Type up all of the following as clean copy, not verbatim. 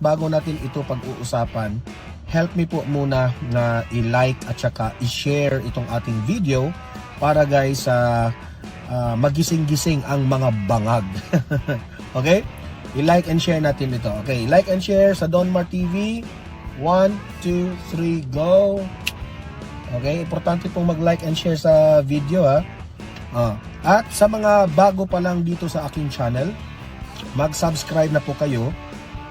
bago natin ito pag-uusapan, help me po muna na i-like at saka i-share itong ating video para guys magising-gising ang mga bangag. Okay? I-like and share natin ito. Okay, like and share sa Donmar TV. 1, 2, 3, go! Okay, importante pong mag-like and share sa video ha. At sa mga bago pa lang dito sa aking channel, mag-subscribe na po kayo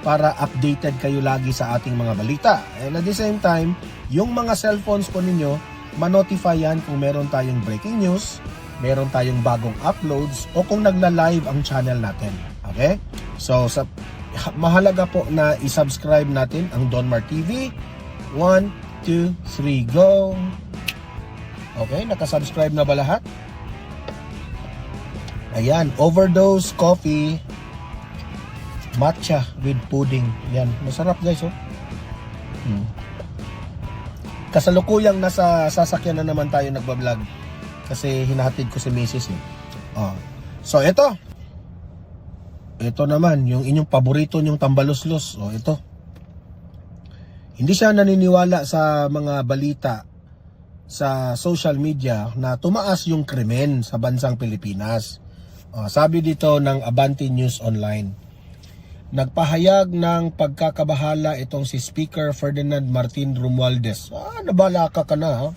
para updated kayo lagi sa ating mga balita. And at the same time, yung mga cellphones po ninyo, ma-notify yan kung meron tayong breaking news, meron tayong bagong uploads, o kung nagla-live ang channel natin. Okay? So, mahalaga po na i-subscribe natin ang Donmar TV. 1, 2, 3, go! Okay, nakasubscribe na ba lahat? Ayan, overdose coffee matcha with pudding. Yan, masarap guys oh. Kasalukuyang nasa sasakyan na naman tayo nagbablog kasi hinahatid ko si Mrs. So ito naman yung inyong paborito nyong tambaluslos. Ito, hindi siya naniniwala sa mga balita sa social media na tumaas yung krimen sa bansang Pilipinas. Sabi dito ng Abante News Online, nagpahayag ng pagkakabahala itong si Speaker Ferdinand Martin Romualdez. Nabalaka ka na ha.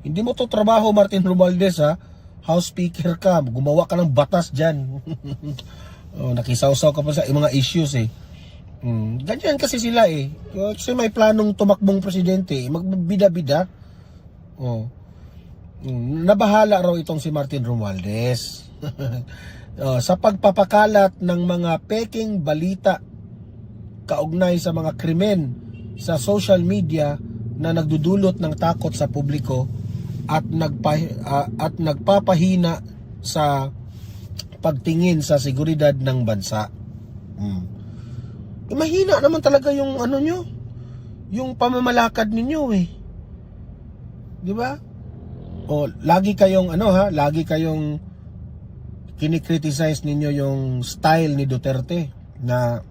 Hindi mo to trabaho, Martin Romualdez ha. House Speaker ka, gumawa ka ng batas dyan. Nakisawsaw ka pa sa mga issues eh. Ganyan kasi sila eh. Kasi may planong tumakbong presidente, magbida-bida. Nabahala raw itong si Martin Romualdez. Sa pagpapakalat ng mga peking balita kaugnay sa mga krimen sa social media na nagdudulot ng takot sa publiko at nagpapahina sa pagtingin sa seguridad ng bansa. Mahina naman talaga yung nyo, yung pamamalakad ninyo eh. 'Di ba? Lagi kayong lagi kayong kinikriticize ninyo yung style ni Duterte na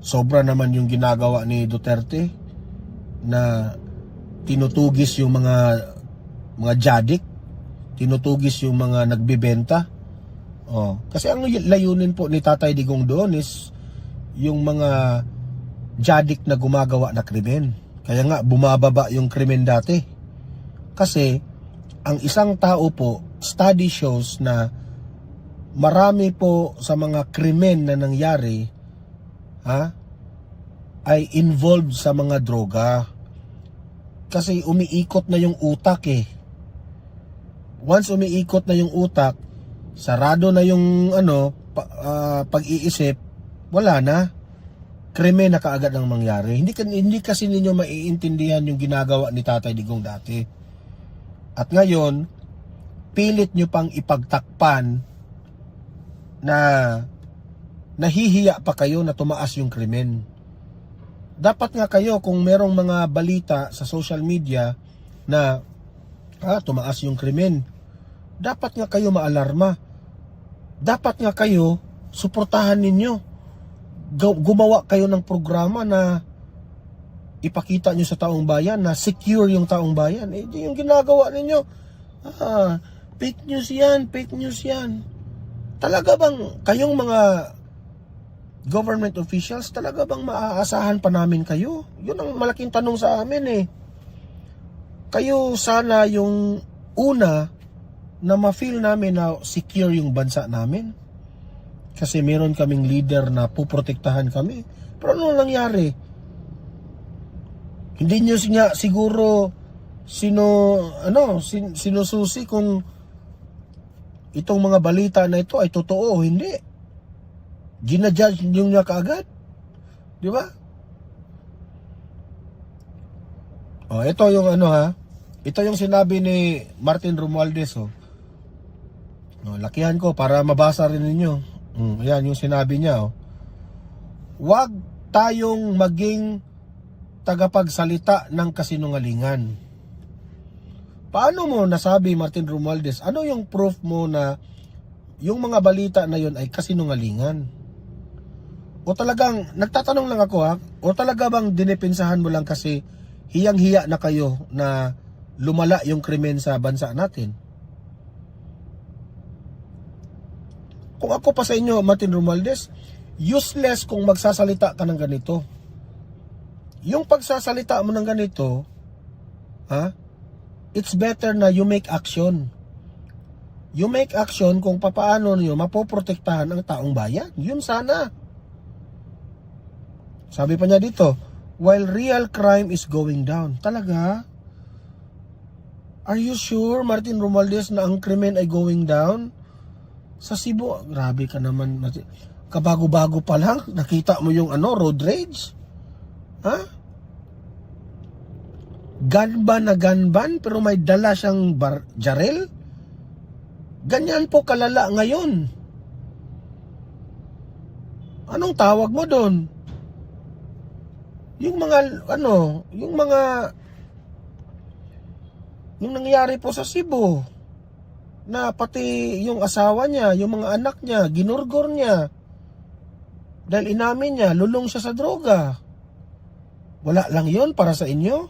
sobra naman yung ginagawa ni Duterte na tinutugis yung mga jadik, tinutugis yung mga nagbebenta. Kasi ang layunin po ni Tatay Digong doon is yung mga jadik na gumagawa na krimen. Kaya nga bumababa yung krimen dati. Kasi ang isang tao po, study shows na marami po sa mga krimen na nangyari ay involved sa mga droga. Kasi umiikot na yung utak eh. Once umiikot na yung utak, sarado na yung pag-iisip, wala na. Krimen na kaagad ang mangyari. Hindi kasi ninyo maiintindihan yung ginagawa ni Tatay Digong dati. At ngayon, pilit nyo pang ipagtakpan na nahihiya pa kayo na tumaas yung krimen. Dapat nga kayo, kung merong mga balita sa social media na tumaas yung krimen, dapat nga kayo maalarma. Dapat nga kayo suportahan ninyo. Gumawa kayo ng programa na ipakita nyo sa taong bayan na secure yung taong bayan. Yung ginagawa ninyo, fake news yan, fake news yan. Talaga bang kayong mga government officials, talaga bang maaasahan pa namin kayo? Yun ang malaking tanong sa amin eh. Kayo sana yung una na ma-feel namin na secure yung bansa namin. Kasi meron kaming leader na puprotektahan kami. Pero ano nangyari? Hindi nyo nga siguro sinususi kung itong mga balita na ito ay totoo o hindi. Ginajudge nyo nga kaagad. Di ba? Ito yung ito yung sinabi ni Martin Romualdez. Lakihan ko para mabasa rin ninyo. Ayan yung sinabi niya. Huwag tayong maging tagapagsalita ng kasinungalingan. Paano mo nasabi, Martin Romualdez? Ano yung proof mo na yung mga balita na yun ay kasinungalingan? O talagang, nagtatanong lang ako ha, o talaga bang dinepensahan mo lang kasi hiyang-hiya na kayo na lumala yung krimen sa bansa natin? Kung ako pa sa inyo, Martin Romualdez, useless kung magsasalita ka ng ganito. Yung pagsasalita mo ng ganito, it's better na you make action. You make action kung papaano niyo mapoprotektahan ang taong bayan. Yun sana. Sabi pa niya dito, while real crime is going down. Talaga? Are you sure, Martin Romualdez, na ang krimen ay going down? Sa Cebu, grabe ka naman. Kabago-bago pa lang, nakita mo yung road rage? Ganban na ganban, pero may dala siyang jarel? Ganyan po kalala ngayon. Anong tawag mo doon? Yung nangyari po sa Cebu, na pati yung asawa niya, yung mga anak niya, ginurgor niya. Dahil inamin niya, lulong siya sa droga. Wala lang yon para sa inyo?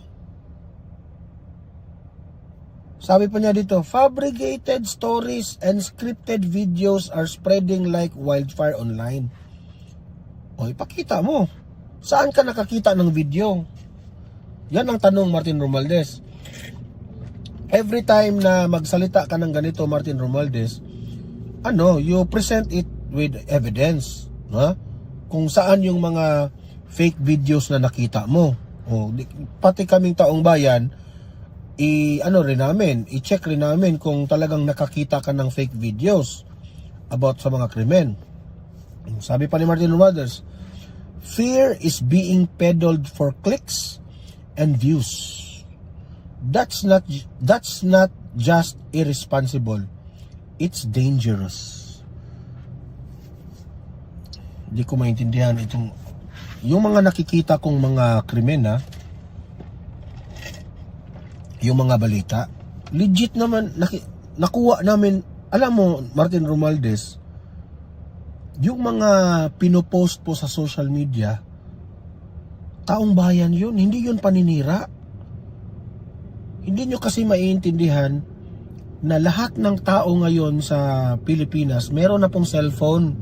Sabi pa niya dito, fabricated stories and scripted videos are spreading like wildfire online. O, ipakita mo. Saan ka nakakita ng video? Yan ang tanong, Martin Romualdez. Every time na magsalita ka ng ganito, Martin Romualdez, you present it with evidence, kung saan yung mga fake videos na nakita mo. Pati kaming taong bayan, i-check rin namin kung talagang nakakita ka ng fake videos about sa mga krimen. Sabi pa ni Martin Romualdez, fear is being peddled for clicks and views. That's not just irresponsible. It's dangerous. Hindi ko maintindihan itong yung mga nakikita kong mga krimen, yung mga balita. Legit naman nakuha namin. Alam mo, Martin Romualdez, yung mga pinopost po sa social media, taong bayan yun, hindi yun paninira. Hindi nyo kasi maiintindihan na lahat ng tao ngayon sa Pilipinas, meron na pong cellphone,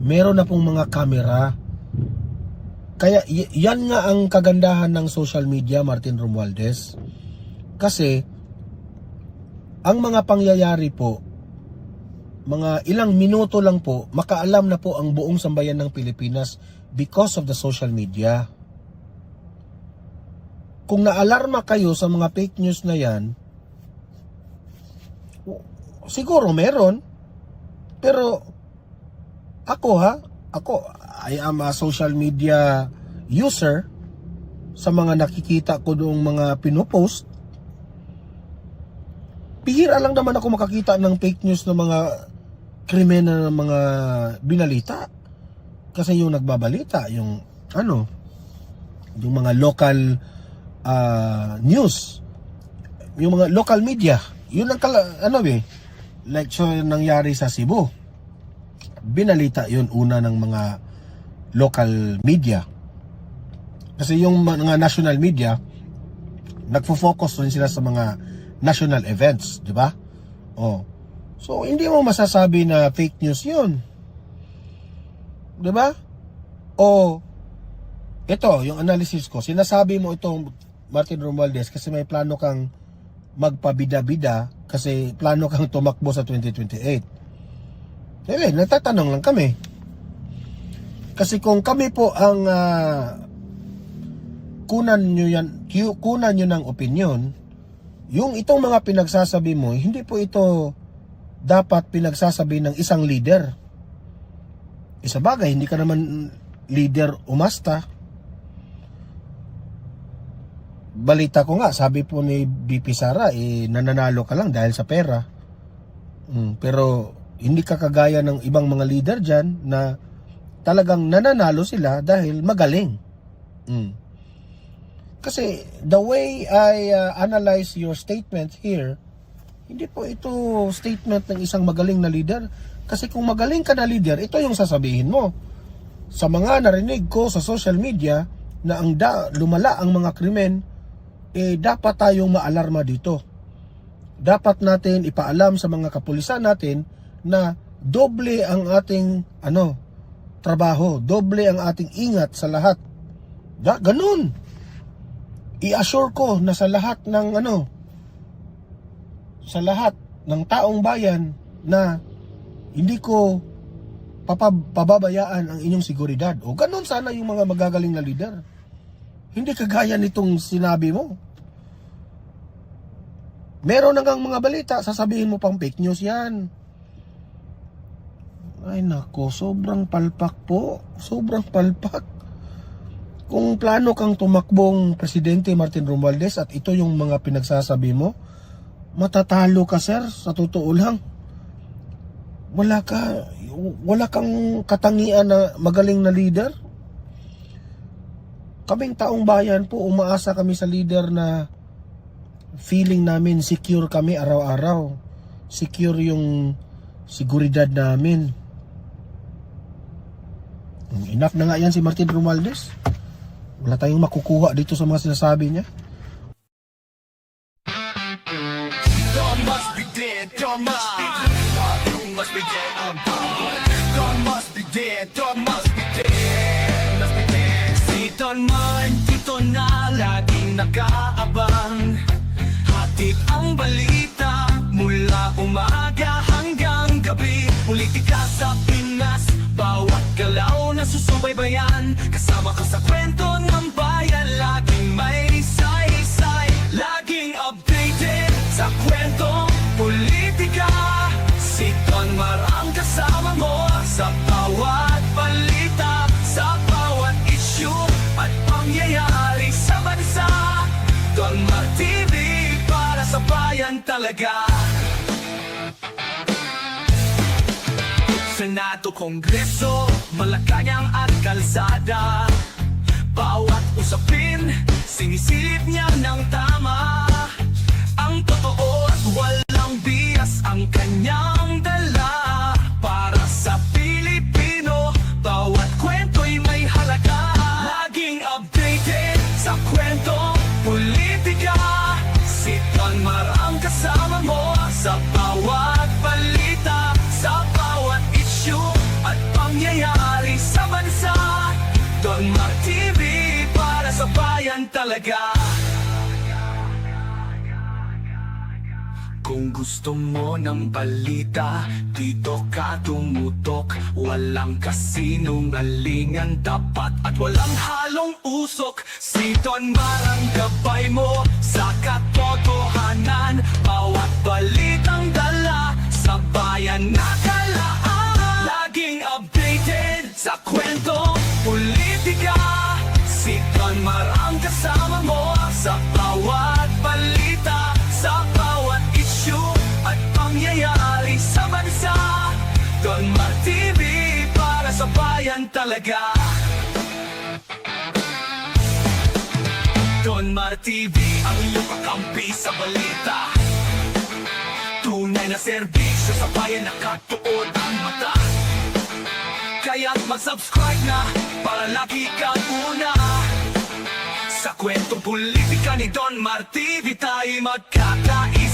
meron na pong mga camera. Kaya yan nga ang kagandahan ng social media, Martin Romualdez. Kasi ang mga pangyayari po, mga ilang minuto lang po, makaalam na po ang buong sambayan ng Pilipinas because of the social media. Kung naalarma kayo sa mga fake news na yan, siguro meron. Pero ako, I am a social media user. Sa mga nakikita ko doong mga pinopost, bihira lang naman ako makakita ng fake news ng mga krimen na mga binalita. Kasi yung nagbabalita, yung mga local news, yung mga local media, yun ang like so nangyari sa Cebu, binalita yun una ng mga local media. Kasi yung mga national media, nagfo-focus rin sila sa mga national events, di ba? So hindi mo masasabi na fake news yun, di ba? Ito yung analysis ko, sinasabi mo itong Martin Romualdez kasi may plano kang magpabida-bida, kasi plano kang tumakbo sa 2028. Nagtatanong lang kami. Kasi kung kami po ang kunan nyo ng opinion, yung itong mga pinagsasabi mo, hindi po ito dapat pinagsasabi ng isang leader. Isa bagay, hindi ka naman leader umasta. Balita ko nga, sabi po ni BP Sara, nananalo ka lang dahil sa pera. Pero hindi ka kagaya ng ibang mga leader dyan na talagang nananalo sila dahil magaling. Kasi the way I analyze your statement here, hindi po ito statement ng isang magaling na leader. Kasi kung magaling ka na leader, ito yung sasabihin mo. sa mga narinig ko sa social media na lumala ang mga krimen, dapat tayong maalarma dito. Dapat natin ipaalam sa mga kapulisan natin na doble ang ating trabaho, doble ang ating ingat sa lahat. Ganun. I-assure ko na sa lahat ng sa lahat ng taong bayan na hindi ko pababayaan ang inyong seguridad. O ganun sana yung mga magagaling na leader. Hindi kagaya nitong sinabi mo. Meron na ngang mga balita, sasabihin mo pang fake news yan. Ay nako, sobrang palpak po. Sobrang palpak. Kung plano kang tumakbong Presidente Martin Romualdez at ito yung mga pinagsasabi mo, matatalo ka, sir, sa totoo lang. Wala kang katangian na magaling na leader. Kaming taong bayan po, umaasa kami sa leader na feeling namin secure kami araw-araw. Secure yung seguridad namin. Enough na nga yan si Martin Romualdez. Wala tayong makukuha dito sa mga sinasabi niya. God must be dead, God must be dead. You must be dead, I'm gone. God must be dead, God must be dead. Must be dead. Si Don Man, dito na laging nakaabang. Hatid ang balita mula umaga hanggang gabi. Politika sa Pinas, bawat galaw na susubaybayan. Kasama ka sa kwento ng bayan, laging may saysay. Laging updated sa kwentong politika. Si Don Mar ang kasama mo sa bawat balita, sa bawat issue at pangyayari sa bansa. Don Mar TV, para sa bayan talaga. Senado, Kongreso, Malacanang at kalsada. Bawat usapin, sinisilip niya ng tama. Ang totoo at walang bias ang kanyang dala. Para sa Pilipino, bawat kwento'y may halaga. Laging updated sa kwentong politika. Si Don Mar ang kasama mo sa bawat balita, sa bawat issue at pangyayari sa bansa. Don Mar TV, para sa bayan talaga. Kung gusto mo ng balita, dito ka tumutok. Walang kasinungalingan dapat at walang halong usok. Si Don Mar ang gabay mo sa katotohanan. Bawat balitang dala sa bayan nakalaan. Laging updated sa kwentong politika. Si Don Mar ang kasama mo sa bawat balita, sa bawat issue at pangyayari sa bansa. Don Mar TV, para sa bayan talaga. Don Mar TV, ang iyong kakampi sa balita. Tunay na serbisyo sa bayan, nakatuon ang mata. Kaya't mag-subscribe na para lagi kang una. Sa kwentong politika ni Don Mar TV tayo magkakaisa.